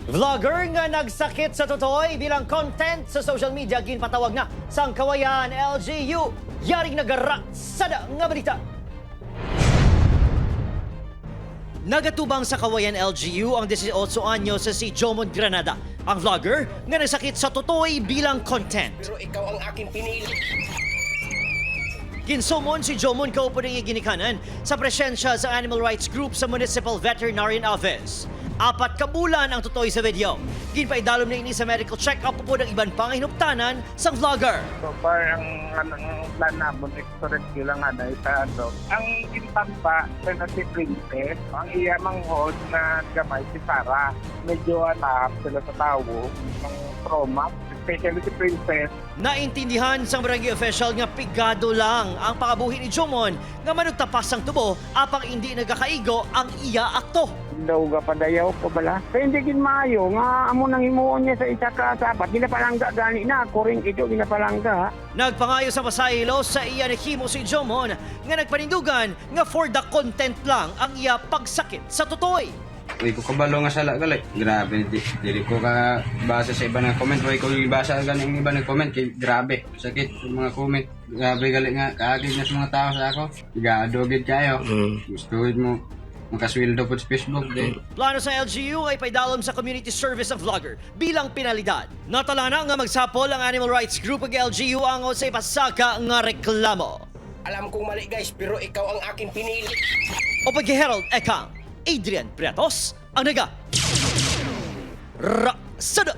Vlogger nga nagsakit sa totoy bilang content sa social media ginpatawag na sang kawayan LGU. Yaring nagaratsada nga balita. Nagatubang sa kawayan LGU ang 18 anyos sa si Jomon Granada. Ang vlogger nga nagsakit sa totoy bilang content. Pero ikaw ang aking pinili. Ginsumon si Jomon kaupo ng ginikanan sa presensya sa Animal Rights Group sa Municipal Veterinarian Office. 4 ka bulan ang tutoy sa video. Ginpaidalom na ini sa medical check-up po ng ibang pangahinuptanan sa vlogger. So far, ang plan namin, extra-rescue lang sa dog. Ang impamba sa si Princess, ang iyamang host na gamay si Sarah. Medyo atap sila sa tao, ng trauma, especially si Princess. Naintindihan sa barangay official nga pigado lang ang pakabuhi ni Jomon nga manugtapas ang tubo apang hindi nagakaigo ang iya akto. Daw ga padayaw ko bala. Kaya hindi gin maayo nga amo nang himuon niya sa isa ka sapat. Ginapalangga gani na. Kuring ito ginapalangga. Nagpangayo sa pasahilo sa iya nahimo si Jomon nga nagpanindugan nga for the content lang ang iya pagsakit sa tutoy. Uy, ko kabalo nga sala gali. Grabe, dili ko ka basa sa iba ng comment. Uy, ko ibasa gani ang iba ng comment. Kay grabe, sakit yung mga comment. Grabe gali nga, kaagid na sa mga tao sa ako. Igadogid kayo. Gusto mo makasweldo po sa Facebook din. Plano sa LGU ay paidalom sa community service ng vlogger bilang penalidad. Natala na nga magsapol ang Animal Rights Group ug LGU ango sa ipasaka nga reklamo. Alam kong mali guys, pero ikaw ang aking pinili. O pag-herald ekang Adrian Pretos ang naga. Sada!